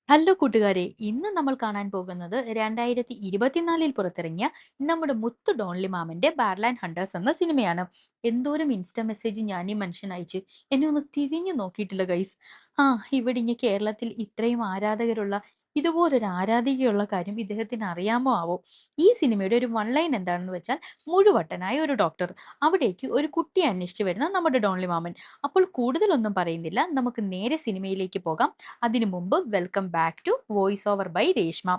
Hello കൂട്ടുകാരെ, ഇന്ന് നമ്മൾ കാണാൻ പോകുന്നത് 2024 പുറത്തിറങ്ങിയ നമ്മുടെ മുത്തു ഡോൺലി മാമന്റെ ബാഡ്ലാൻഡ് ഹണ്ടേഴ്സ് എന്ന സിനിമയാണ്. എന്തോരം ഇൻസ്റ്റ മെസ്സേജ് ഞാൻ ഈ മനുഷ്യൻ അയച്ച് എന്നെ ഒന്ന് തിരിഞ്ഞു നോക്കിയിട്ടില്ല ഗൈസ്. ഇവിടെ ഇങ്ങനെ കേരളത്തിൽ ഇത്രയും ആരാധകരുള്ള ഇതുപോലൊരു ആരാധികയുള്ള കാര്യം ഇദ്ദേഹത്തിന് അറിയാമോ ആവോ? ഈ സിനിമയുടെ ഒരു വൺ ലൈൻ എന്താണെന്ന് വെച്ചാൽ, മുഴുവട്ടനായ ഒരു ഡോക്ടർ അവിടേക്ക് ഒരു കുട്ടിയെ അന്വേഷിച്ച് വരുന്ന നമ്മുടെ ഡോൺലി മാമൻ. അപ്പോൾ കൂടുതലൊന്നും പറയുന്നില്ല, നമുക്ക് നേരെ സിനിമയിലേക്ക് പോകാം. അതിനു മുമ്പ് welcome back to voice over by Reshma.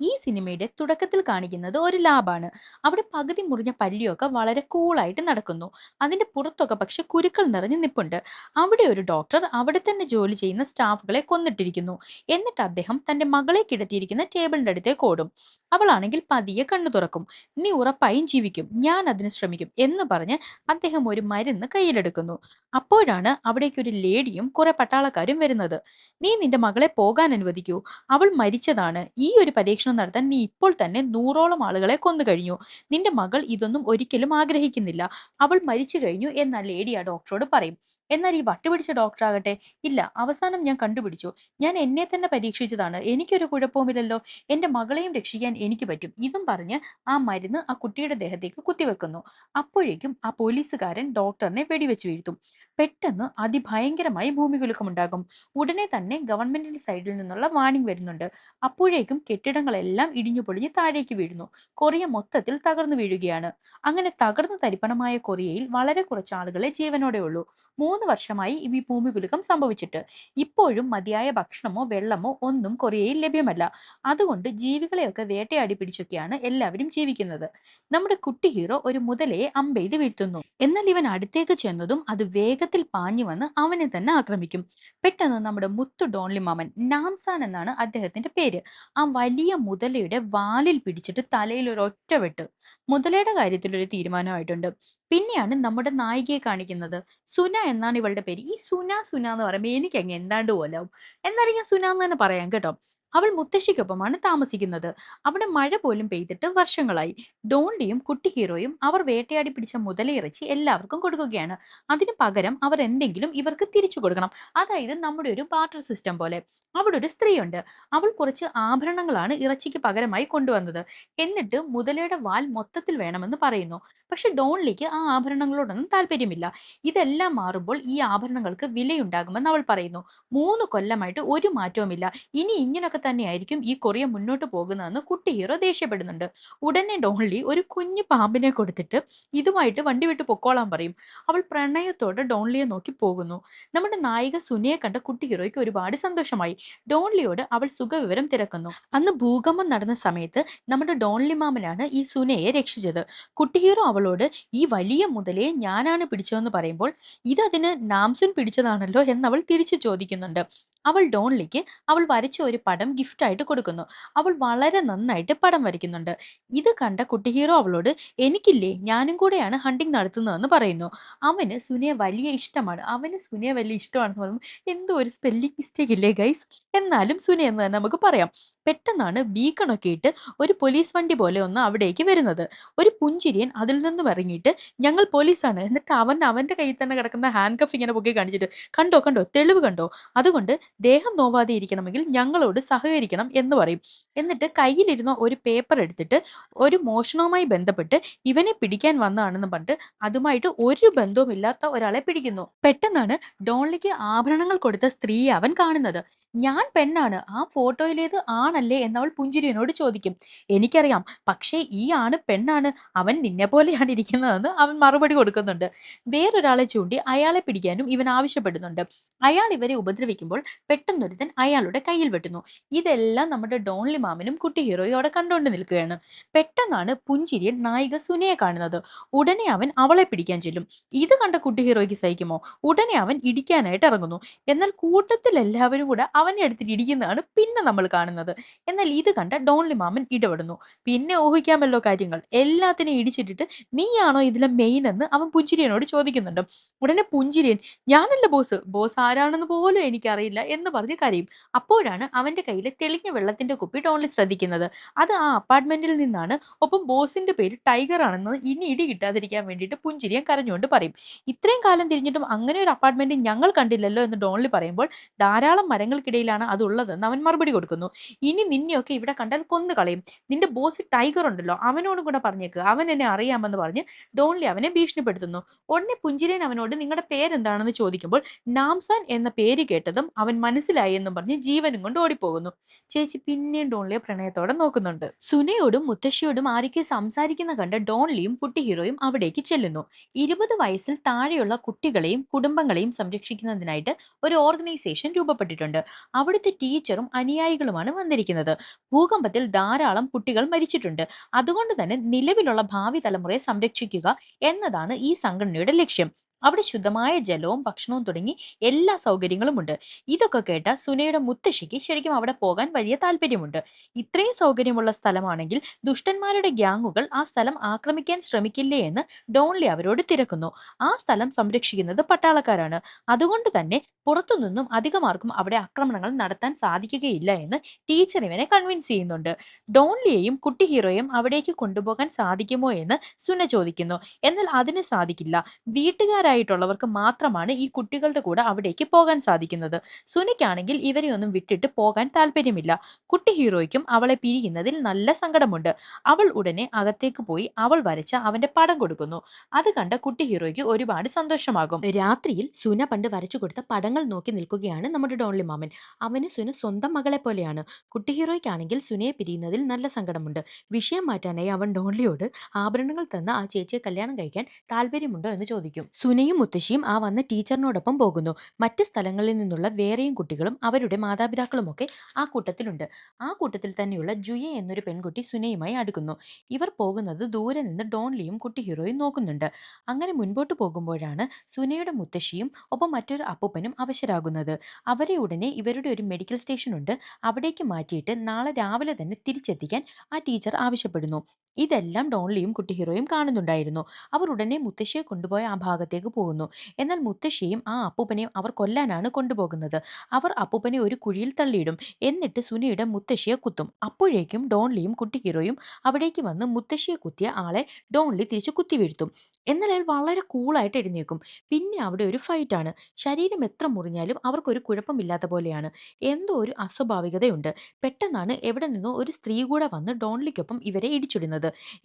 ഈ സിനിമയുടെ തുടക്കത്തിൽ കാണിക്കുന്നത് ഒരു ലാബാണ്. അവിടെ പകുതി മുറിഞ്ഞ പല്ലിയൊക്കെ വളരെ കൂളായിട്ട് നടക്കുന്നു. അതിന്റെ പുറത്തൊക്കെ പക്ഷെ കുരുക്കൾ നിറഞ്ഞ് നിപ്പുണ്ട്. അവിടെ ഒരു ഡോക്ടർ അവിടെ തന്നെ ജോലി ചെയ്യുന്ന സ്റ്റാഫുകളെ കൊന്നിട്ടിരിക്കുന്നു. എന്നിട്ട് അദ്ദേഹം തന്റെ മകളെ കിടത്തിയിരിക്കുന്ന ടേബിളിന്റെ അടുത്തേക്ക് ഓടും. അവളാണെങ്കിൽ പതിയെ കണ്ണു തുറക്കും. "നീ ഉറപ്പായും ജീവിക്കും, ഞാൻ അതിന് ശ്രമിക്കും" എന്ന് പറഞ്ഞ് അദ്ദേഹം ഒരു മരുന്ന് കയ്യിലെടുക്കുന്നു. അപ്പോഴാണ് അവിടേക്ക് ഒരു ലേഡിയും കുറെ പട്ടാളക്കാരും വരുന്നത്. "നീ നിന്റെ മകളെ പോകാൻ അനുവദിക്കൂ. അവൾ മരിച്ചതാണ്. ഈ ഒരു പരീക്ഷണം നടത്താൻ നീ ഇപ്പോൾ തന്നെ 100ഓളം ആളുകളെ കൊന്നു കഴിഞ്ഞു. നിന്റെ മകൾ ഇതൊന്നും ഒരിക്കലും ആഗ്രഹിക്കുന്നില്ല. അവൾ മരിച്ചു കഴിഞ്ഞു" എന്ന ലേഡി ആ ഡോക്ടറോട് പറയും. എന്നാൽ ഈ വട്ടുപിടിച്ച ഡോക്ടറാകട്ടെ, "ഇല്ല, അവസാനം ഞാൻ കണ്ടുപിടിച്ചു. ഞാൻ എന്നെ തന്നെ പരീക്ഷിച്ചതാണ്. എനിക്കൊരു കുഴപ്പവുമില്ലല്ലോ. എന്റെ മകളെയും രക്ഷിക്കാൻ എനിക്ക് പറ്റും" ഇതും പറഞ്ഞ് ആ മരുന്ന് ആ കുട്ടിയുടെ ദേഹത്തേക്ക് കുത്തിവെക്കുന്നു. അപ്പോഴേക്കും ആ പോലീസുകാരൻ ഡോക്ടറിനെ വെടിവെച്ച് വീഴ്ത്തും. പെട്ടെന്ന് അതിഭയങ്കരമായി ഭൂമികുലുക്കമുണ്ടാകും. ഉടനെ തന്നെ ഗവൺമെന്റിന്റെ സൈഡിൽ നിന്നുള്ള വാണിംഗ് വരുന്നുണ്ട്. അപ്പോഴേക്കും കെട്ടിടങ്ങളെല്ലാം ഇടിഞ്ഞു പൊളിഞ്ഞ് താഴേക്ക് വീഴുന്നു. കൊറിയ മൊത്തത്തിൽ തകർന്നു വീഴുകയാണ്. അങ്ങനെ തകർന്നു തരിപ്പണമായ കൊറിയയിൽ വളരെ കുറച്ച് ആളുകളെ ജീവനോടെ ഉള്ളൂ. 3 വർഷമായി ഈ ഭൂമികുലുക്കം സംഭവിച്ചിട്ട്. ഇപ്പോഴും മതിയായ ഭക്ഷണമോ വെള്ളമോ ഒന്നും കൊറിയയിൽ ലഭ്യമല്ല. അതുകൊണ്ട് ജീവികളെയൊക്കെ വേട്ടയാടി പിടിച്ചൊക്കെയാണ് എല്ലാവരും ജീവിക്കുന്നത്. നമ്മുടെ കുട്ടി ഹീറോ ഒരു മുതലയെ അമ്പെയ്ത് വീഴ്ത്തുന്നു. എന്നാൽ ഇവൻ അടുത്തേക്ക് ചെന്നതും അത് വേഗത്തിൽ പാഞ്ഞു വന്ന് അവനെ തന്നെ ആക്രമിക്കും. പെട്ടെന്ന് നമ്മുടെ മുത്തു ഡോൺലി മാമൻ, നാംസാൻ എന്നാണ് അദ്ദേഹത്തിന്റെ പേര്, ആ വലിയ മുതലയുടെ വാലിൽ പിടിച്ചിട്ട് തലയിൽ ഒരു ഒറ്റ വെട്ട്. മുതലയുടെ കാര്യത്തിൽ ഒരു തീരുമാനമായിട്ടുണ്ട്. പിന്നെയാണ് നമ്മുടെ നായികയെ കാണിക്കുന്നത്. സുന എന്നാണ് ഇവളുടെ പേര്. ഈ സുന സുന എന്ന് പറയുമ്പോൾ എനിക്ക് അങ്ങ് എന്താണ്ട് പോലാവും. എന്നാലും ഞാൻ സുന എന്ന് തന്നെ പറയാം കേട്ടോ. അവൾ മുത്തശ്ശിക്കൊപ്പമാണ് താമസിക്കുന്നത്. അവിടെ മഴ പോലും പെയ്തിട്ട് വർഷങ്ങളായി. ഡോൺലിയും കുട്ടി ഹീറോയും അവർ വേട്ടയാടി പിടിച്ച മുതലയിറച്ചി എല്ലാവർക്കും കൊടുക്കുകയാണ്. അതിന് പകരം അവർ എന്തെങ്കിലും ഇവർക്ക് തിരിച്ചു കൊടുക്കണം. അതായത് നമ്മുടെ ഒരു ബാർട്ടർ സിസ്റ്റം പോലെ. അവിടെ ഒരു സ്ത്രീയുണ്ട്. അവൾ കുറച്ച് ആഭരണങ്ങളാണ് ഇറച്ചിക്ക് പകരമായി കൊണ്ടുവന്നത്. എന്നിട്ട് മുതലയുടെ വാൽ മൊത്തത്തിൽ വേണമെന്ന് പറയുന്നു. പക്ഷെ ഡോൺലിക്ക് ആ ആഭരണങ്ങളോടൊന്നും താല്പര്യമില്ല. ഇതെല്ലാം മാറുമ്പോൾ ഈ ആഭരണങ്ങൾക്ക് വിലയുണ്ടാകുമെന്ന് അവൾ പറയുന്നു. 3 കൊല്ലമായിട്ട് ഒരു മാറ്റവുമില്ല. ഇനി ഇങ്ങനൊക്കെ തന്നെയായിരിക്കും ഈ കൊറിയ മുന്നോട്ട് പോകുന്നതെന്ന് കുട്ടി ഹീറോ ദേഷ്യപ്പെടുന്നുണ്ട്. ഉടനെ ഡോൺലി ഒരു കുഞ്ഞു പാമ്പിനെ കൊടുത്തിട്ട് ഇതുമായിട്ട് വണ്ടി വിട്ട് പൊക്കോളാൻ പറയും. അവൾ പ്രണയത്തോടെ ഡോൺലിയെ നോക്കി പോകുന്നു. നമ്മുടെ നായിക സുനിയെ കണ്ട കുട്ടി ഹീറോയ്ക്ക് ഒരുപാട് സന്തോഷമായി. ഡോൺലിയോട് അവൾ സുഖവിവരം തിരക്കുന്നു. അന്ന് ഭൂകമ്പം നടന്ന സമയത്ത് നമ്മുടെ ഡോൺലി മാമനാണ് ഈ സുനയെ രക്ഷിച്ചത്. കുട്ടി ഹീറോ അവളോട് "ഈ വലിയ മുതലയെ ഞാനാണ് പിടിച്ചതെന്ന്" പറയുമ്പോൾ, "ഇതതിന് നാംസുൻ പിടിച്ചതാണല്ലോ" എന്ന് അവൾ തിരിച്ചു ചോദിക്കുന്നുണ്ട്. അവൾ ഡോൺലിക്ക് അവൾ വരച്ച ഒരു പടം ഗിഫ്റ്റായിട്ട് കൊടുക്കുന്നു. അവൾ വളരെ നന്നായിട്ട് പടം വരയ്ക്കുന്നുണ്ട്. ഇത് കണ്ട കുട്ടി ഹീറോ അവളോട്, "എനിക്കില്ലേ, ഞാനും കൂടെയാണ് ഹണ്ടിങ് നടത്തുന്നതെന്ന്" പറയുന്നു. അവന് സുനയെ വലിയ ഇഷ്ടമാണ്. അവന് സുനയെ വലിയ ഇഷ്ടമാണെന്ന് പറയുമ്പോൾ എന്തോ ഒരു സ്പെല്ലിംഗ് മിസ്റ്റേക്ക് ഇല്ലേ ഗൈസ്? എന്നാലും സുന എന്ന് തന്നെ നമുക്ക് പറയാം. പെട്ടെന്നാണ് ബീക്കണൊക്കെ ഇട്ട് ഒരു പോലീസ് വണ്ടി പോലെ ഒന്ന് അവിടേക്ക് വരുന്നത്. ഒരു പുഞ്ചിരിയൻ അതിൽ നിന്നും ഇറങ്ങിയിട്ട്, "ഞങ്ങൾ പോലീസാണ്" എന്നിട്ട് അവൻ അവന്റെ കയ്യിൽ തന്നെ കിടക്കുന്ന ഹാൻഡ് കഫ് ഇങ്ങനെ പൊക്കി കാണിച്ചിട്ട്, "കണ്ടോ കണ്ടോ, തെളിവ് കണ്ടോ? അതുകൊണ്ട് ദേഹം നോവാതെ ഇരിക്കണമെങ്കിൽ ഞങ്ങളോട് സഹകരിക്കണം" എന്ന് പറയും. എന്നിട്ട് കയ്യിലിരുന്ന ഒരു പേപ്പർ എടുത്തിട്ട് ഒരു മോഷണവുമായി ബന്ധപ്പെട്ട് ഇവനെ പിടിക്കാൻ വന്നതാണെന്ന് പറഞ്ഞിട്ട് അതുമായിട്ട് ഒരു ബന്ധവുമില്ലാത്ത ഒരാളെ പിടിക്കുന്നു. പെട്ടെന്നാണ് ഡോൺലിക്ക് ആഭരണങ്ങൾ കൊടുത്ത സ്ത്രീയെ അവൻ കാണുന്നത്. "ഞാൻ പെണ്ണാണ്, ആ ഫോട്ടോയിലേത് ആണല്ലേ" എന്നവൾ പുഞ്ചിരിയനോട് ചോദിക്കും. "എനിക്കറിയാം, പക്ഷേ ഈ ആണ് പെണ്ണാണ്, അവൻ നിന്നെ പോലെയാണ് ഇരിക്കുന്നതെന്ന്" അവൻ മറുപടി കൊടുക്കുന്നുണ്ട്. വേറൊരാളെ ചൂണ്ടി അയാളെ പിടിക്കാനും ഇവൻ ആവശ്യപ്പെടുന്നുണ്ട്. അയാൾ ഇവരെ ഉപദ്രവിക്കുമ്പോൾ പെട്ടെന്നൊരുത്തൻ അയാളുടെ കയ്യിൽ വെട്ടുന്നു. ഇതെല്ലാം നമ്മുടെ ഡോൺലി മാമനും കുട്ടി ഹീറോയും അവിടെ കണ്ടുകൊണ്ട് നിൽക്കുകയാണ്. പെട്ടെന്നാണ് പുഞ്ചിരിയൻ നായിക സുനയെ കാണുന്നത്. ഉടനെ അവൻ അവളെ പിടിക്കാൻ ചെല്ലും. ഇത് കണ്ട കുട്ടി ഹീറോയ്ക്ക് സഹിക്കുമോ? ഉടനെ അവൻ ഇടിക്കാനായിട്ട് ഇറങ്ങുന്നു. എന്നാൽ കൂട്ടത്തിൽ എല്ലാവരും കൂടെ അവനെ എടുത്തിട്ട് ഇടിക്കുന്നതാണ് പിന്നെ നമ്മൾ കാണുന്നത്. എന്നാൽ ഇത് കണ്ട ഡോൺലി മാമൻ ഇടപെടുന്നു. പിന്നെ ഊഹിക്കാമല്ലോ കാര്യങ്ങൾ. എല്ലാത്തിനെയും ഇടിച്ചിട്ടിട്ട്, "നീയാണോ ഇതിലെ മെയിൻ" എന്ന് അവൻ പുഞ്ചിരിയനോട് ചോദിക്കുന്നുണ്ട്. ഉടനെ പുഞ്ചിരിയൻ, "ഞാനല്ല ബോസ്, ബോസ് ആരാണെന്ന് പോലും എനിക്കറിയില്ല" എന്ന് പറഞ്ഞ് കരയും. അപ്പോഴാണ് അവന്റെ കയ്യിൽ തെളിഞ്ഞ വെള്ളത്തിന്റെ കുപ്പി ഡോൺലി ശ്രദ്ധിക്കുന്നത്. അത് ആ അപ്പാർട്ട്മെന്റിൽ നിന്നാണ്. ഒപ്പം ബോസിന്റെ പേര് ടൈഗർ ആണെന്ന് ഇനി ഇടി കിട്ടാതിരിക്കാൻ വേണ്ടിയിട്ട് പുഞ്ചിരിയൻ കരഞ്ഞുകൊണ്ട് പറയും. "ഇത്രയും കാലം തിരിഞ്ഞിട്ടും അങ്ങനെ ഒരു അപ്പാർട്ട്മെന്റ് ഞങ്ങൾ കണ്ടില്ലല്ലോ" എന്ന് ഡോൺലി പറയുമ്പോൾ, ധാരാളം മരങ്ങൾക്കിടയിൽ ആൾക്കാർക്കിടയിലാണ് അതുള്ളതെന്ന് അവൻ മറുപടി കൊടുക്കുന്നു. ഇനി നിന്നെയൊക്കെ ഇവിടെ കണ്ടാൽ കൊന്നു കളയും. നിന്റെ ബോസ് ടൈഗർ ഉണ്ടല്ലോ അവനോടും കൂടെ പറഞ്ഞേക്ക്, അവൻ എന്നെ അറിയാമെന്ന് പറഞ്ഞ് ഡോൺലി അവനെ ഭീഷണിപ്പെടുത്തുന്നു. ഉടനെ പുഞ്ചിരൻ അവനോട് നിങ്ങളുടെ പേരെന്താണെന്ന് ചോദിക്കുമ്പോൾ നാംസാൻ എന്ന പേര് കേട്ടതും അവൻ മനസ്സിലായി എന്നും പറഞ്ഞ് ജീവനും കൊണ്ട് ഓടിപ്പോകുന്നു. ചേച്ചി പിന്നെയും ഡോൺലിയെ പ്രണയത്തോടെ നോക്കുന്നുണ്ട്. സുനയോടും മുത്തശ്ശിയോടും ആരൊക്കെ സംസാരിക്കുന്ന കണ്ട് ഡോൺലിയും കുട്ടി ഹീറോയും അവിടേക്ക് ചെല്ലുന്നു. 20 വയസ്സിൽ താഴെയുള്ള കുട്ടികളെയും കുടുംബങ്ങളെയും സംരക്ഷിക്കുന്നതിനായിട്ട് ഒരു ഓർഗനൈസേഷൻ രൂപപ്പെട്ടിട്ടുണ്ട്. അവിടുത്തെ ടീച്ചറും അനുയായികളുമാണ് വന്നിരിക്കുന്നത്. ഭൂകമ്പത്തിൽ ധാരാളം കുട്ടികൾ മരിച്ചിട്ടുണ്ട്. അതുകൊണ്ട് തന്നെ നിലവിലുള്ള ഭാവി തലമുറയെ സംരക്ഷിക്കുക എന്നതാണ് ഈ സംഘടനയുടെ ലക്ഷ്യം. അവിടെ ശുദ്ധമായ ജലവും ഭക്ഷണവും തുടങ്ങി എല്ലാ സൗകര്യങ്ങളും ഉണ്ട്. ഇതൊക്കെ കേട്ട സുനയുടെ മുത്തശ്ശിക്ക് ശരിക്കും അവിടെ പോകാൻ വലിയ താല്പര്യമുണ്ട്. ഇത്രയും സൗകര്യമുള്ള സ്ഥലമാണെങ്കിൽ ദുഷ്ടന്മാരുടെ ഗ്യാങ്ങുകൾ ആ സ്ഥലം ആക്രമിക്കാൻ ശ്രമിക്കില്ലേ എന്ന് ഡോൺലി അവരോട് തിരക്കുന്നു. ആ സ്ഥലം സംരക്ഷിക്കുന്നത് പട്ടാളക്കാരാണ്. അതുകൊണ്ട് തന്നെ പുറത്തുനിന്നും അധികമാർക്കും അവിടെ ആക്രമണങ്ങൾ നടത്താൻ സാധിക്കുകയില്ല എന്ന് ടീച്ചർ ഇവനെ കൺവിൻസ് ചെയ്യുന്നുണ്ട്. ഡോൺലിയെയും കുട്ടി ഹീറോയും അവിടേക്ക് കൊണ്ടുപോകാൻ സാധിക്കുമോ എന്ന് സുന ചോദിക്കുന്നു. എന്നാൽ അതിന് സാധിക്കില്ല. വീട്ടുകാരായിട്ടുള്ളവർക്ക് മാത്രമാണ് ഈ കുട്ടികളുടെ കൂടെ അവിടേക്ക് പോകാൻ സാധിക്കുന്നത്. സുനയ്ക്കാണെങ്കിൽ ഇവരെ ഒന്നും വിട്ടിട്ട് പോകാൻ താല്പര്യമില്ല. കുട്ടി ഹീറോയ്ക്കും അവളെ പിരിയുന്നതിൽ നല്ല സങ്കടമുണ്ട്. അവൾ ഉടനെ അകത്തേക്ക് പോയി അവൾ വരച്ച അവന്റെ പടം കൊടുക്കുന്നു. അത് കണ്ട കുട്ടി ഹീറോയ്ക്ക് ഒരുപാട് സന്തോഷമാകും. രാത്രിയിൽ സുന പണ്ട് വരച്ചു കൊടുത്ത പടങ്ങൾ നോക്കി നിൽക്കുകയാണ് നമ്മുടെ ഡോൺലി മാമൻ. അവന് സുന സ്വന്തം മകളെ പോലെയാണ്. കുട്ടി ഹീറോയ്ക്കാണെങ്കിൽ സുനയെ പിരിയുന്നതിൽ നല്ല സങ്കടമുണ്ട്. വിഷയം മാറ്റാനായി അവൻ ഡോൺലിയോട് ആഭരണങ്ങൾ തന്ന് ആ ചേച്ചിയെ കല്യാണം കഴിക്കാൻ താല്പര്യമുണ്ടോ എന്ന് ചോദിക്കും. സുനയും മുത്തശ്ശിയും ആ വന്ന ടീച്ചറിനോടൊപ്പം പോകുന്നു. മറ്റ് സ്ഥലങ്ങളിൽ നിന്നുള്ള വേറെയും കുട്ടികളും അവരുടെ മാതാപിതാക്കളുമൊക്കെ ആ കൂട്ടത്തിലുണ്ട്. ആ കൂട്ടത്തിൽ തന്നെയുള്ള ജുയെ എന്നൊരു പെൺകുട്ടി സുനയുമായി അടുക്കുന്നു. ഇവർ പോകുന്നത് ദൂരെ നിന്ന് ഡോൺലിയും കുട്ടി ഹീറോയും നോക്കുന്നുണ്ട്. അങ്ങനെ മുൻപോട്ട് പോകുമ്പോഴാണ് സുനയുടെ മുത്തശ്ശിയും ഒപ്പം മറ്റൊരു അപ്പൂപ്പനും അവശരാകുന്നത്. അവരെ ഉടനെ ഇവരുടെ ഒരു മെഡിക്കൽ സ്റ്റേഷൻ ഉണ്ട്, അവിടേക്ക് മാറ്റിയിട്ട് നാളെ രാവിലെ തന്നെ തിരിച്ചെത്തിക്കാൻ ആ ടീച്ചർ ആവശ്യപ്പെടുന്നു. ഇതെല്ലാം ഡോൺലിയും കുട്ടി ഹീറോയും കാണുന്നുണ്ടായിരുന്നു. അവർ ഉടനെ മുത്തശ്ശിയെ കൊണ്ടുപോയ ആ ഭാഗത്തേക്ക് പോകുന്നു. എന്നാൽ മുത്തശ്ശിയും ആ അപ്പൂപ്പനെയും അവർ കൊല്ലാനാണ് കൊണ്ടുപോകുന്നത്. അവർ അപ്പൂപ്പനെ ഒരു കുഴിയിൽ തള്ളിയിടും. എന്നിട്ട് സുനയുടെ മുത്തശ്ശിയെ കുത്തും. അപ്പോഴേക്കും ഡോൺലിയും കുട്ടി ഹീറോയും അവിടേക്ക് വന്ന് മുത്തശ്ശിയെ കുത്തിയ ആളെ ഡോൺലി തിരിച്ചു കുത്തി വീഴ്ത്തും. എന്നാൽ അയാൾ വളരെ കൂളായിട്ട് എഴുന്നേക്കും. പിന്നെ അവിടെ ഒരു ഫൈറ്റാണ്. ശരീരം എത്ര മുറിഞ്ഞാലും അവർക്കൊരു കുഴപ്പമില്ലാത്ത പോലെയാണ്. എന്തോ ഒരു അസ്വാഭാവികതയുണ്ട്. പെട്ടെന്നാണ് എവിടെ നിന്നോ ഒരു സ്ത്രീ കൂടെ വന്ന് ഡോൺലിക്കൊപ്പം ഇവരെ ഇടിച്ചിടുന്നത്.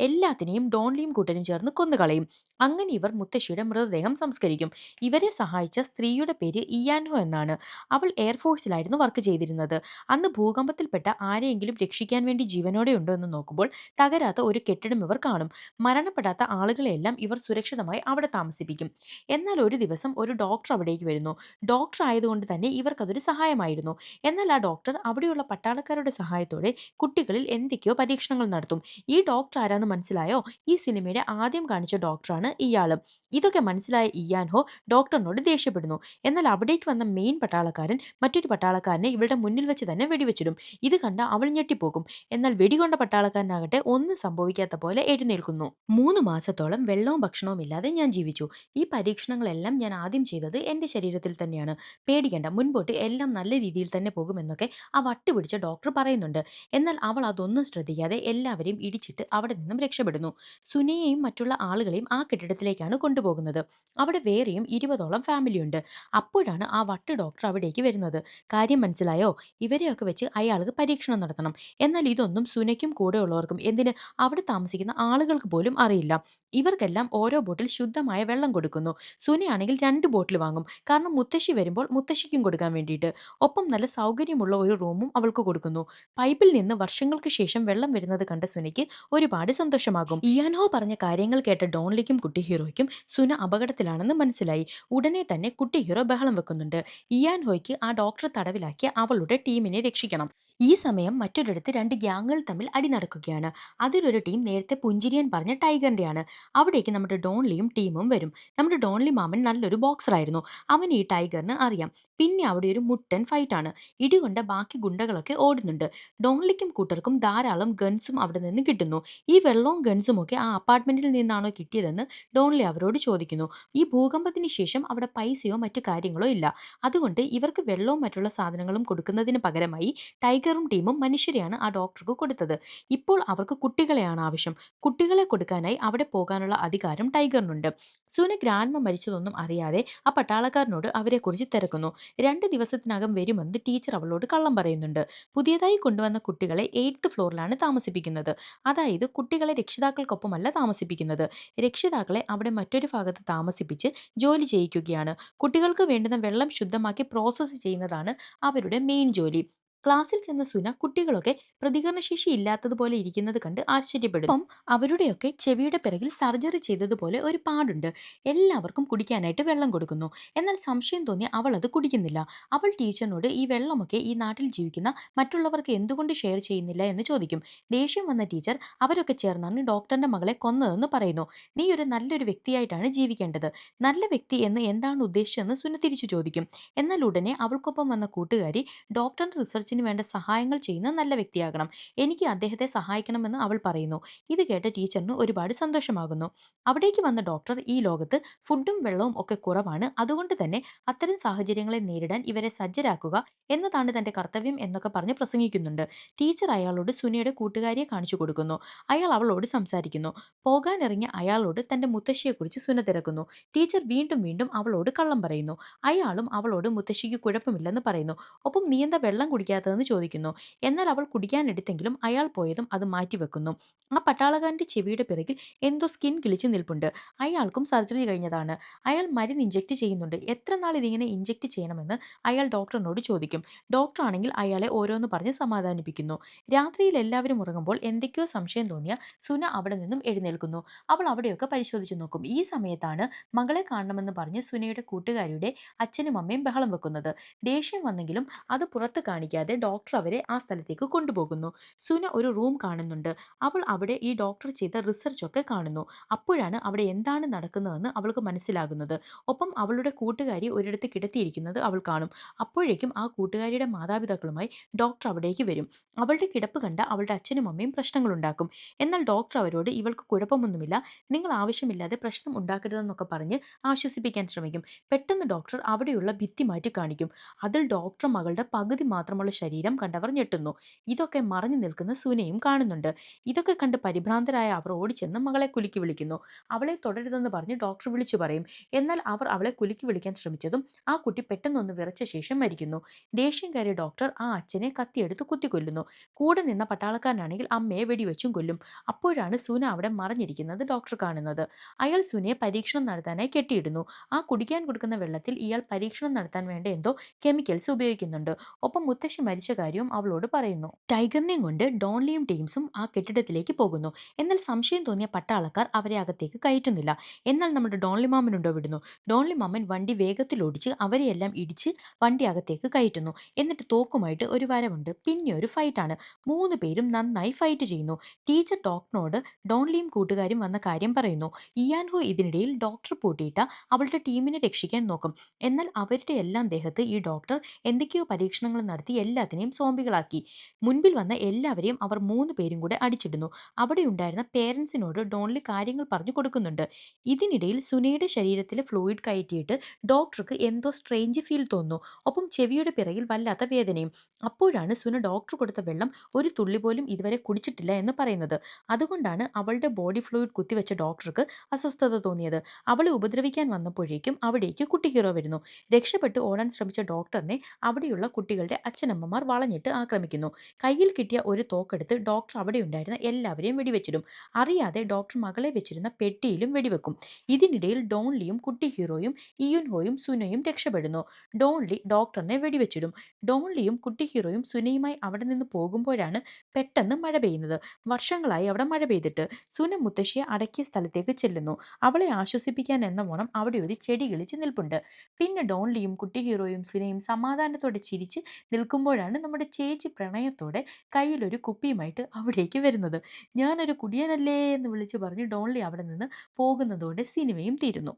എല്ലാത്തിനെയും ഡോൺലിയും കൂട്ടരും ചേർന്ന് കൊന്നുകളയും. അങ്ങനെ ഇവർ മുത്തശ്ശിയുടെ മൃതദേഹം സംസ്കരിക്കും. ഇവരെ സഹായിച്ച സ്ത്രീയുടെ പേര് ഇയാൻഹോ എന്നാണ്. അവൾ എയർഫോഴ്സിലായിരുന്നു വർക്ക് ചെയ്തിരുന്നത്. അന്ന് ഭൂകമ്പത്തിൽപ്പെട്ട ആരെയെങ്കിലും രക്ഷിക്കാൻ വേണ്ടി ജീവനോടെ ഉണ്ടോ എന്ന് നോക്കുമ്പോൾ തകരാത്ത ഒരു കെട്ടിടം ഇവർ കാണും. മരണപ്പെടാത്ത ആളുകളെയെല്ലാം ഇവർ സുരക്ഷിതമായി അവിടെ താമസിപ്പിക്കും. എന്നാൽ ഒരു ദിവസം ഒരു ഡോക്ടർ അവിടേക്ക് വരുന്നു. ഡോക്ടർ ആയതുകൊണ്ട് തന്നെ ഇവർക്കതൊരു സഹായമായിരുന്നു. എന്നാൽ ആ ഡോക്ടർ അവിടെയുള്ള പട്ടാളക്കാരുടെ സഹായത്തോടെ കുട്ടികളിൽ എന്തൊക്കെയോ പരീക്ഷണങ്ങൾ നടത്തും. ഈ ഡോക്ടർ ആരാന്ന് മനസ്സിലായോ? ഈ സിനിമയുടെ ആദ്യം കാണിച്ച ഡോക്ടറാണ് ഇയാളും. ഇതൊക്കെ മനസ്സിലായ ഇയാൻഹോ ഡോക്ടറിനോട് ദേഷ്യപ്പെടുന്നു. എന്നാൽ അവിടേക്ക് വന്ന മെയിൻ പട്ടാളക്കാരൻ മറ്റൊരു പട്ടാളക്കാരനെ ഇവരുടെ മുന്നിൽ വെച്ച് തന്നെ വെടിവെച്ചിടും. ഇത് കണ്ട അവൾ ഞെട്ടിപ്പോകും. എന്നാൽ വെടികൊണ്ട പട്ടാളക്കാരനാകട്ടെ ഒന്നും സംഭവിക്കാത്ത പോലെ എഴുന്നേൽക്കുന്നു. 3 മാസത്തോളം വെള്ളവും ഭക്ഷണവും ഇല്ലാതെ ഞാൻ ജീവിച്ചു. ഈ പരീക്ഷണങ്ങളെല്ലാം ഞാൻ ആദ്യം ചെയ്തത് എന്റെ ശരീരത്തിൽ തന്നെയാണ്. പേടിക്കേണ്ട, മുൻപോട്ട് എല്ലാം നല്ല രീതിയിൽ തന്നെ പോകുമെന്നൊക്കെ ആ വട്ടുപിടിച്ച ഡോക്ടർ പറയുന്നുണ്ട്. എന്നാൽ അവൾ അതൊന്നും ശ്രദ്ധിക്കാതെ എല്ലാവരെയും ഇടിച്ചിട്ട് അവിടെ നിന്നും രക്ഷപ്പെടുന്നു. സുനയെയും മറ്റുള്ള ആളുകളെയും ആ കെട്ടിടത്തിലേക്കാണ് കൊണ്ടുപോകുന്നത്. അവിടെ വേറെയും 20ഓളം ഫാമിലിയുണ്ട്. അപ്പോഴാണ് ആ വട്ട് ഡോക്ടർ അവിടേക്ക് വരുന്നത്. കാര്യം മനസ്സിലായോ? ഇവരെയൊക്കെ വെച്ച് അയാൾക്ക് പരീക്ഷണം നടത്തണം. എന്നാൽ ഇതൊന്നും സുനയ്ക്കും കൂടെയുള്ളവർക്കും, എന്തിന് അവിടെ താമസിക്കുന്ന ആളുകൾക്ക് പോലും അറിയില്ല. ഇവർക്കെല്ലാം ഓരോ ബോട്ടിൽ ശുദ്ധമായ വെള്ളം കൊടുക്കുന്നു. സുനയാണെങ്കിൽ 2 ബോട്ടിൽ വാങ്ങും. കാരണം മുത്തശ്ശി വരുമ്പോൾ മുത്തശ്ശിക്കും കൊടുക്കാൻ വേണ്ടിയിട്ട്. ഒപ്പം നല്ല സൗകര്യമുള്ള ഒരു റൂമും അവൾക്ക് കൊടുക്കുന്നു. പൈപ്പിൽ നിന്ന് വർഷങ്ങൾക്ക് ശേഷം വെള്ളം വരുന്നത് കണ്ട സുനയ്ക്ക് ഒരുപാട് സന്തോഷമാകും. ഇയാൻഹോ പറഞ്ഞ കാര്യങ്ങൾ കേട്ട ഡോൺലിക്കും കുട്ടി ഹീറോയ്ക്കും സുന അപകടത്തിലാണെന്ന് മനസ്സിലായി. ഉടനെ തന്നെ കുട്ടി ഹീറോ ബഹളം വെക്കുന്നുണ്ട്. ഇയാൻഹോയ്ക്ക് ആ ഡോക്ടറെ തടവിലാക്കിയ അവളുടെ ടീമിനെ രക്ഷിക്കണം. ഈ സമയം മറ്റൊരിടത്ത് 2 ഗ്യാങ്ങുകൾ തമ്മിൽ അടി നടക്കുകയാണ്. അതിലൊരു ടീം നേരത്തെ പുഞ്ചിരിയൻ പറഞ്ഞ ടൈഗറിന്റെയാണ്. അവിടേക്ക് നമ്മുടെ ഡോൺലിയും ടീമും വരും. നമ്മുടെ ഡോൺലി മാമൻ നല്ലൊരു ബോക്സറായിരുന്നു. അവൻ ഈ ടൈഗറിന് അറിയാം. പിന്നെ അവിടെ ഒരു മുട്ടൻ ഫൈറ്റാണ്. ഇടികൊണ്ട ബാക്കി ഗുണ്ടകളൊക്കെ ഓടുന്നുണ്ട്. ഡോൺലിക്കും കൂട്ടർക്കും ധാരാളം ഗൺസും അവിടെ നിന്ന് കിട്ടുന്നു. ഈ വെള്ളവും ഗൺസും ഒക്കെ ആ അപ്പാർട്ട്മെന്റിൽ നിന്നാണോ കിട്ടിയതെന്ന് ഡോൺലി അവരോട് ചോദിക്കുന്നു. ഈ ഭൂകമ്പത്തിന് ശേഷം അവിടെ പൈസയോ മറ്റു കാര്യങ്ങളോ ഇല്ല. അതുകൊണ്ട് ഇവർക്ക് വെള്ളവും മറ്റുള്ള സാധനങ്ങളും കൊടുക്കുന്നതിന് പകരമായി ടൈഗർ ടൈഗറും ടീമും മനുഷ്യരെയാണ് ആ ഡോക്ടർക്ക് കൊടുത്തത്. ഇപ്പോൾ അവർക്ക് കുട്ടികളെയാണ് ആവശ്യം. കുട്ടികളെ കൊടുക്കാനായി അവിടെ പോകാനുള്ള അധികാരം ടൈഗറിനുണ്ട്. സുന ഗ്രാൻഡ്മ മരിച്ചതൊന്നും അറിയാതെ ആ പട്ടാളക്കാരനോട് അവരെക്കുറിച്ച് തിരക്കുന്നു. 2 ദിവസത്തിനകം വരുമെന്ന് ടീച്ചർ അവളോട് കള്ളം പറയുന്നുണ്ട്. പുതിയതായി കൊണ്ടുവന്ന കുട്ടികളെ 8th ഫ്ലോറിലാണ് താമസിപ്പിക്കുന്നത്. അതായത് കുട്ടികളെ രക്ഷിതാക്കൾക്കൊപ്പമല്ല താമസിപ്പിക്കുന്നത്. രക്ഷിതാക്കളെ അവിടെ മറ്റൊരു ഭാഗത്ത് താമസിപ്പിച്ച് ജോലി ചെയ്യിക്കുകയാണ്. കുട്ടികൾക്ക് വേണ്ടുന്ന വെള്ളം ശുദ്ധമാക്കി പ്രോസസ്സ് ചെയ്യുന്നതാണ് അവരുടെ മെയിൻ ജോലി. ക്ലാസ്സിൽ ചെന്ന സുന കുട്ടികളൊക്കെ പ്രതികരണശേഷി ഇല്ലാത്തതുപോലെ ഇരിക്കുന്നത് കണ്ട് ആശ്ചര്യപ്പെടുന്നു. ഒപ്പം അവരുടെയൊക്കെ ചെവിയുടെ പിറകിൽ സർജറി ചെയ്തതുപോലെ ഒരു പാടുണ്ട്. എല്ലാവർക്കും കുടിക്കാനായിട്ട് വെള്ളം കൊടുക്കുന്നു. എന്നാൽ സംശയം തോന്നിയ അവൾ അത് കുടിക്കുന്നില്ല. അവൾ ടീച്ചറിനോട് ഈ വെള്ളമൊക്കെ ഈ നാട്ടിൽ ജീവിക്കുന്ന മറ്റുള്ളവർക്ക് എന്തുകൊണ്ട് ഷെയർ ചെയ്യുന്നില്ല എന്ന് ചോദിക്കും. ദേഷ്യം വന്ന ടീച്ചർ അവരൊക്കെ ചേർന്നാണ് ഡോക്ടറിന്റെ മകളെ കൊന്നതെന്ന് പറയുന്നു. നീ ഒരു നല്ലൊരു വ്യക്തിയായിട്ടാണ് ജീവിക്കേണ്ടത്. നല്ല വ്യക്തി എന്ന് എന്താണ് ഉദ്ദേശിച്ചതെന്ന് സുന തിരിച്ചു ചോദിക്കും. എന്നാൽ ഉടനെ അവൾക്കൊപ്പം വന്ന കൂട്ടുകാരി ഡോക്ടറിന്റെ റിസർച്ചിന് വേണ്ട സഹായങ്ങൾ ചെയ്യുന്ന നല്ല വ്യക്തിയാകണം. എനിക്ക് അദ്ദേഹത്തെ സഹായിക്കണമെന്ന് അവൾ പറയുന്നു. ഇത് കേട്ട ടീച്ചറിന് ഒരുപാട് സന്തോഷമാകുന്നു. അവിടേക്ക് വന്ന ഡോക്ടർ ഈ ലോകത്ത് ഫുഡും വെള്ളവും ഒക്കെ കുറവാണ്. അതുകൊണ്ട് തന്നെ അത്തരം സാഹചര്യങ്ങളെ നേരിടാൻ ഇവരെ സജ്ജരാക്കുക എന്നതാണ് തന്റെ കർത്തവ്യം എന്നൊക്കെ പറഞ്ഞ് പ്രസംഗിക്കുന്നുണ്ട്. ടീച്ചർ അയാളോട് സുനിയുടെ കൂട്ടുകാരിയെ കാണിച്ചു കൊടുക്കുന്നു. അയാൾ അവളോട് സംസാരിക്കുന്നു. പോകാനിറങ്ങിയ അയാളോട് തന്റെ മുത്തശ്ശിയെക്കുറിച്ച് സുന തിരക്കുന്നു. ടീച്ചർ വീണ്ടും വീണ്ടും അവളോട് കള്ളം പറയുന്നു. അയാളും അവളോട് മുത്തശ്ശിക്ക് കുഴപ്പമില്ലെന്ന് പറയുന്നു. ഒപ്പം നീ എന്താ വെള്ളം കുടിക്കാത്തതെന്ന് ചോദിക്കുന്നു. എന്നാൽ അവൾ കുടിക്കാനെടുത്തെങ്കിലും അയാൾ പോയതും അത് മാറ്റിവെക്കുന്നു. ആ പട്ടാളക്കാരന്റെ ചെവിയുടെ പിറകിൽ എന്തോ സ്കിൻ കിളിച്ചു നിൽപ്പുണ്ട്. അയാൾക്കും സർജറി കഴിഞ്ഞതാണ്. അയാൾ മരുന്ന് ഇഞ്ചെക്ട് ചെയ്യുന്നുണ്ട്. എത്ര നാൾ ഇതിങ്ങനെ ഇഞ്ചെക്ട് ചെയ്യണമെന്ന് അയാൾ ഡോക്ടറിനോട് ചോദിക്കും. ഡോക്ടർ ആണെങ്കിൽ അയാളെ ഓരോന്ന് പറഞ്ഞ് സമാധാനിപ്പിക്കുന്നു. രാത്രിയിൽ എല്ലാവരും ഉറങ്ങുമ്പോൾ എന്തൊക്കെയോ സംശയം തോന്നിയ സുന അവിടെ നിന്നും എഴുന്നേൽക്കുന്നു. അവൾ അവിടെയൊക്കെ പരിശോധിച്ചു നോക്കും. ഈ സമയത്താണ് മകളെ കാണണമെന്ന് പറഞ്ഞ് സുനയുടെ കൂട്ടുകാരിയുടെ അച്ഛനും അമ്മയും ബഹളം വെക്കുന്നത്. ദേഷ്യം വന്നെങ്കിലും അത് പുറത്ത് കാണിക്കാതെ ഡോക്ടർ അവരെ ആ സ്ഥലത്തേക്ക് കൊണ്ടുപോകുന്നു. സുന ഒരു റൂം കാണുന്നുണ്ട്. അവൾ അവിടെ ഈ ഡോക്ടർ ചെയ്ത റിസർച്ച് ഒക്കെ കാണുന്നു. അപ്പോഴാണ് അവിടെ എന്താണ് നടക്കുന്നതെന്ന് അവൾക്ക് മനസ്സിലാകുന്നത്. ഒപ്പം അവളുടെ കൂട്ടുകാരി ഒരിടത്ത് കിടത്തിയിരിക്കുന്നത് അവൾ കാണും. അപ്പോഴേക്കും ആ കൂട്ടുകാരിയുടെ മാതാപിതാക്കളുമായി ഡോക്ടർ അവിടേക്ക് വരും. അവളുടെ കിടപ്പ് കണ്ട അവളുടെ അച്ഛനും അമ്മയും പ്രശ്നങ്ങളുണ്ടാക്കും. എന്നാൽ ഡോക്ടർ അവരോട് ഇവൾക്ക് കുഴപ്പമൊന്നുമില്ല, നിങ്ങൾ ആവശ്യമില്ലാതെ പ്രശ്നം ഉണ്ടാക്കരുതെന്നൊക്കെ പറഞ്ഞ് ആശ്വസിപ്പിക്കാൻ ശ്രമിക്കും. പെട്ടെന്ന് ഡോക്ടർ അവിടെയുള്ള ഭിത്തി മാറ്റി കാണിക്കും. അതിൽ ഡോക്ടർ മകളുടെ പകുതി മാത്രമുള്ള ശരീരം കണ്ടവർ ഞെട്ടുന്നു. ഇതൊക്കെ മറഞ്ഞു നിൽക്കുന്ന സുനയും കാണുന്നുണ്ട്. ഇതൊക്കെ കണ്ട് പരിഭ്രാന്തരായ അവർ ഓടിച്ചെന്ന് മകളെ കുലുക്കി വിളിക്കുന്നു. അവളെ തുടരുതെന്ന് പറഞ്ഞ് ഡോക്ടർ വിളിച്ചു പറയും. എന്നാൽ അവർ അവളെ കുലുക്കി വിളിക്കാൻ ശ്രമിച്ചതും ആ കുട്ടി പെട്ടെന്നൊന്ന് വിറച്ച ശേഷം മരിക്കുന്നു. ദേഷ്യം കയറിയ ഡോക്ടർ ആ അച്ഛനെ കത്തിയെടുത്ത് കുത്തിക്കൊല്ലുന്നു. കൂടെ നിന്ന പട്ടാളക്കാരനാണെങ്കിൽ അമ്മയെ വെടിവെച്ചും കൊല്ലും. അപ്പോഴാണ് സുന അവിടെ മറഞ്ഞിരിക്കുന്നത് ഡോക്ടർ കാണുന്നത്. അയാൾ സുനയെ പരീക്ഷണം നടത്താനായി കെട്ടിയിടുന്നു. ആ കുടിക്കാൻ കൊടുക്കുന്ന വെള്ളത്തിൽ ഇയാൾ പരീക്ഷണം നടത്താൻ വേണ്ട എന്തോ കെമിക്കൽസ് ഉപയോഗിക്കുന്നുണ്ട്. ഒപ്പം മുത്തശ്ശി മരിച്ച കാര്യവും അവളോട് പറയുന്നു. ടൈഗറിനെയും കൊണ്ട് ഡോൺലിയും ടീംസും ആ കെട്ടിടത്തിലേക്ക് പോകുന്നു. എന്നാൽ സംശയം തോന്നിയ പട്ടാളക്കാർ അവരെ അകത്തേക്ക് കയറ്റുന്നില്ല. എന്നാൽ നമ്മുടെ ഡോൺലി മാമനുണ്ടോ വിടുന്നു. ഡോൺലി മാമൻ വണ്ടി വേഗത്തിൽ ഓടിച്ച് അവരെയെല്ലാം ഇടിച്ച് വണ്ടി അകത്തേക്ക് കയറ്റുന്നു. എന്നിട്ട് തോക്കുമായിട്ട് ഒരു വരവുണ്ട്. പിന്നെ ഒരു ഫൈറ്റാണ്. 3 പേരും നന്നായി ഫൈറ്റ് ചെയ്യുന്നു. ടീച്ചർ ഡോക്ടറിനോട് ഡോൺലിയും കൂട്ടുകാരും വന്ന കാര്യം പറയുന്നു. ഇയാൻഹോ ഇതിനിടയിൽ ഡോക്ടർ പൂട്ടിയിട്ട അവളുടെ ടീമിനെ രക്ഷിക്കാൻ നോക്കും. എന്നാൽ അവരുടെ എല്ലാം ദേഹത്ത് ഈ ഡോക്ടർ എന്തൊക്കെയോ പരീക്ഷണങ്ങൾ നടത്തി എല്ലാത്തിനെയും സോംബികളാക്കി. മുൻപിൽ വന്ന എല്ലാവരെയും അവർ 3 പേരും കൂടെ അടിച്ചിടുന്നു. അവിടെ ഉണ്ടായിരുന്ന പേരൻസിനോട് ഡോൺലി കാര്യങ്ങൾ പറഞ്ഞു കൊടുക്കുന്നുണ്ട്. ഇതിനിടയിൽ സുനയുടെ ശരീരത്തിലെ ഫ്ലൂയിഡ് കയറ്റിയിട്ട് ഡോക്ടർക്ക് എന്തോ സ്ട്രേഞ്ച് ഫീൽ തോന്നുന്നു. ഒപ്പം ചെവിയുടെ പിറകിൽ വല്ലാത്ത വേദനയും. അപ്പോഴാണ് സുന ഡോക്ടർ കൊടുത്ത വെള്ളം ഒരു തുള്ളി പോലും ഇതുവരെ കുടിച്ചിട്ടില്ല എന്ന് പറയുന്നത്. അതുകൊണ്ടാണ് അവളുടെ ബോഡി ഫ്ലൂയിഡ് കുത്തിവെച്ച ഡോക്ടർക്ക് അസ്വസ്ഥത തോന്നിയത്. അവളെ ഉപദ്രവിക്കാൻ വന്നപ്പോഴേക്കും അവിടേക്ക് കുട്ടി ഹീറോ വരുന്നു. രക്ഷപ്പെട്ട് ഓടാൻ ശ്രമിച്ച ഡോക്ടറിനെ അവിടെയുള്ള കുട്ടികളുടെ അച്ഛനമ്മമാർ വളഞ്ഞിട്ട് ആക്രമിക്കുന്നു. കയ്യിൽ കിട്ടിയ ഒരു തോക്കെടുത്ത് ഡോക്ടർ അവിടെ ഉണ്ടായിരുന്ന എല്ലാവരെയും വെടിവെച്ചിടും. അറിയാതെ ഡോക്ടർ മകളെ വെച്ചിരുന്ന പെട്ടിയിലും വെടിവെക്കും. ഇതിനിടയിൽ ഡോൺലിയും കുട്ടി ഹീറോയും ഇയുൻഹോയും സുനയും രക്ഷപ്പെടുന്നു. ഡോൺലി ഡോക്ടറിനെ വെടിവെച്ചിടും. ഡോൺലിയും കുട്ടി ഹീറോയും സുനയുമായി അവിടെ നിന്ന് പോകുമ്പോഴാണ് പെട്ടെന്ന് മഴ പെയ്യുന്നത്. വർഷങ്ങളായി അവിടെ മഴ പെയ്തിട്ട്. സുന മുത്തശ്ശിയെ അടക്കിയ സ്ഥലത്തേക്ക് ചെല്ലുന്നു. അവളെ ആശ്വസിപ്പിക്കാൻ എന്നവണ്ണം അവിടെ ഒരു ചെടി കിളിച്ച് നിൽപ്പുണ്ട്. പിന്നെ ഡോൺലിയും കുട്ടി ഹീറോയും സുനയും സമാധാനത്തോടെ ചിരിച്ച് നിൽക്കുമ്പോഴാണ് നമ്മുടെ ചേച്ചി പ്രണയത്തോടെ കയ്യിലൊരു കുപ്പിയുമായിട്ട് അവിടേക്ക് വരുന്നത്. ഞാനൊരു കുടിയനല്ലേ എന്ന് വിളിച്ചു പറഞ്ഞ് ഡോൺലി അവിടെ നിന്ന് പോകുന്നതോടെ സിനിമയും തീരുന്നു.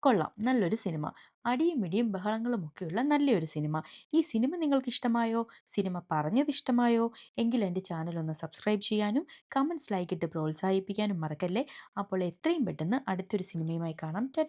കൊള്ളാം, നല്ലൊരു സിനിമ. അടിയും ഇടിയും ബഹളങ്ങളും ഒക്കെയുള്ള നല്ലൊരു സിനിമ. ഈ സിനിമ നിങ്ങൾക്ക് ഇഷ്ടമായോ? സിനിമ പറഞ്ഞത് ഇഷ്ടമായോ? എങ്കിൽ എൻ്റെ ചാനൽ ഒന്ന് സബ്സ്ക്രൈബ് ചെയ്യാനും കമൻറ്റ്സ് ലൈക്ക് ഇട്ട് പ്രോത്സാഹിപ്പിക്കാനും മറക്കല്ലേ. അപ്പോൾ എത്രയും പെട്ടെന്ന് അടുത്തൊരു സിനിമയുമായി കാണാം. ടാറ്റാ.